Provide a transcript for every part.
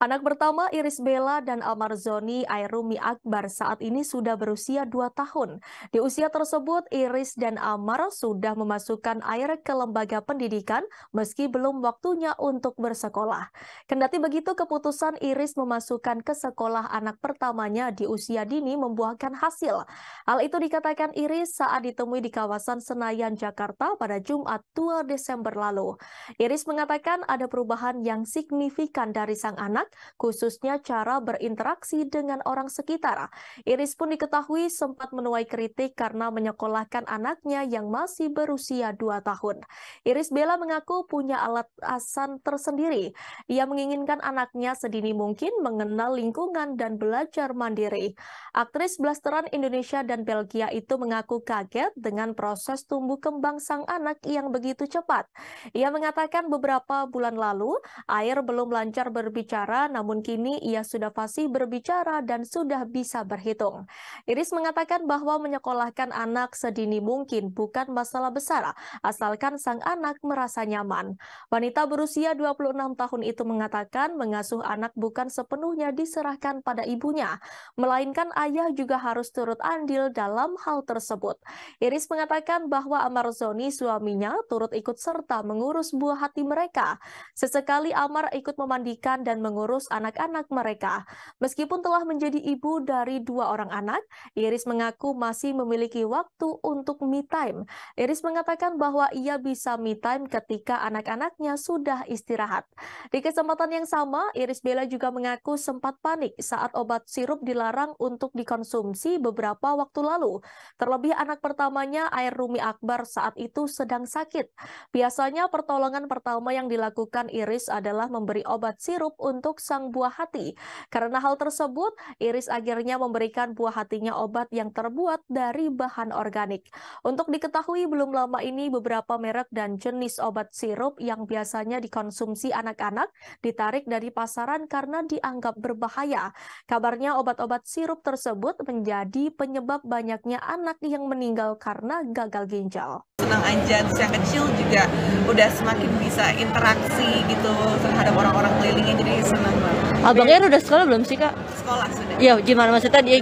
Anak pertama Iris Bella dan Almarzoni Airumi Akbar saat ini sudah berusia 2 tahun. Di usia tersebut, Iris dan Amar sudah memasukkan air ke lembaga pendidikan meski belum waktunya untuk bersekolah. Kendati begitu, keputusan Iris memasukkan ke sekolah anak pertamanya di usia dini membuahkan hasil. Hal itu dikatakan Iris saat ditemui di kawasan Senayan, Jakarta pada Jumat 2 Desember lalu. Iris mengatakan ada perubahan yang signifikan dari sang anak, khususnya cara berinteraksi dengan orang sekitar. Iris pun diketahui sempat menuai kritik karena menyekolahkan anaknya yang masih berusia 2 tahun. Iris Bella mengaku punya alasan tersendiri. Ia menginginkan anaknya sedini mungkin mengenal lingkungan dan belajar mandiri. Aktris blasteran Indonesia dan Belgia itu mengaku kaget dengan proses tumbuh kembang sang anak yang begitu cepat. Ia mengatakan beberapa bulan lalu, Air belum lancar berbicara, namun kini ia sudah fasih berbicara dan sudah bisa berhitung. Iris mengatakan bahwa menyekolahkan anak sedini mungkin bukan masalah besar, asalkan sang anak merasa nyaman. Wanita berusia 26 tahun itu mengatakan mengasuh anak bukan sepenuhnya diserahkan pada ibunya, melainkan ayah juga harus turut andil dalam hal tersebut. Iris mengatakan bahwa Almarzoni suaminya turut ikut serta mengurus buah hati mereka. Sesekali Amar ikut memandikan dan mengurus anak-anak mereka. Meskipun telah menjadi ibu dari 2 orang anak, Iris mengaku masih memiliki waktu untuk me time. Iris mengatakan bahwa ia bisa me time ketika anak-anaknya sudah istirahat. Di kesempatan yang sama, Iris Bella juga mengaku sempat panik saat obat sirup dilarang untuk dikonsumsi beberapa waktu lalu. Terlebih anak pertamanya Airumi Akbar saat itu sedang sakit. Biasanya pertolongan pertama yang dilakukan Iris adalah memberi obat sirup untuk sang buah hati. Karena hal tersebut, Iris akhirnya memberikan buah hatinya obat yang terbuat dari bahan organik. Untuk diketahui belum lama ini beberapa merek dan jenis obat sirup yang biasanya dikonsumsi anak-anak ditarik dari pasaran karena dianggap berbahaya. Kabarnya obat-obat sirup tersebut menjadi penyebab banyaknya anak yang meninggal karena gagal ginjal. Senang aja, terus yang kecil juga udah semakin bisa interaksi gitu terhadap orang-orang kelilingnya, jadi senang banget. Abangnya udah sekolah belum sih, Kak? Sekolah sudah. Iya, gimana maksudnya dia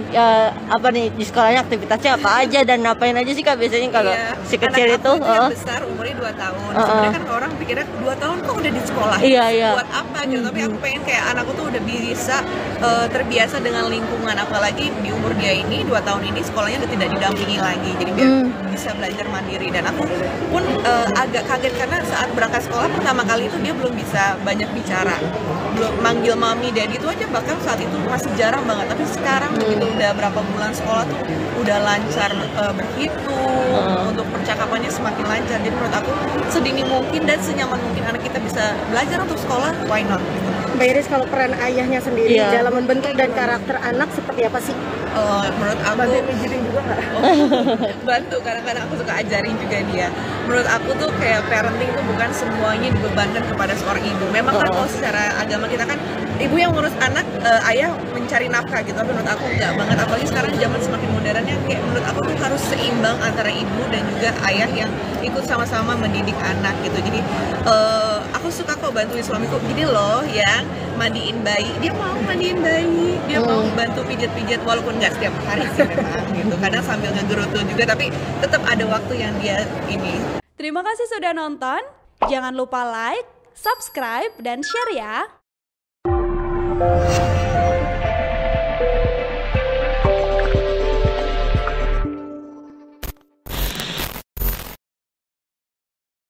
apa nih di sekolahnya aktivitasnya apa aja dan ngapain aja sih, Kak, biasanya kalau si kecil anak itu? Yang besar umurnya 2 tahun. Sebenarnya kan orang pikirnya 2 tahun kok udah di sekolah. Iya, iya. Buat apa gitu, tapi aku pengen kayak anakku tuh udah bisa terbiasa dengan lingkungan, apalagi di umur dia ini 2 tahun ini sekolahnya udah tidak didampingi lagi. Jadi biar bisa belajar mandiri, dan aku pun agak kaget karena saat berangkat sekolah pertama kali itu dia belum bisa banyak bicara, belum manggil mami daddy itu aja bahkan saat itu masih jarang banget. Tapi sekarang begitu udah berapa bulan sekolah tuh udah lancar berhitung, untuk percakapannya semakin lancar. Jadi menurut aku sedini mungkin dan senyaman mungkin anak kita bisa belajar untuk sekolah, why not? Mbak Iris, kalau peran ayahnya sendiri dalam membentuk dan karakter anak seperti apa sih? Menurut aku bantu pijitin juga nggak? Bantu, kadang-kadang aku suka ajarin juga dia. Menurut aku tuh kayak parenting itu bukan semuanya dibebankan kepada seorang ibu. Memang kan kalau secara agama kita kan ibu yang ngurus anak, ayah mencari nafkah gitu. Tapi menurut aku enggak banget, apalagi sekarang zaman semakin modernnya, kayak menurut aku tuh harus seimbang antara ibu dan juga ayah yang ikut sama-sama mendidik anak gitu. Jadi aku suka kok bantuin suamiku. Jadi loh yang mandiin bayi, dia mau mandiin bayi, dia mau bantu pijat-pijat walaupun nggak setiap hari sih memang gitu. Kadang sambil ngegerutu juga, tapi tetap ada waktu yang dia ini. Terima kasih sudah nonton. Jangan lupa like, subscribe, dan share ya.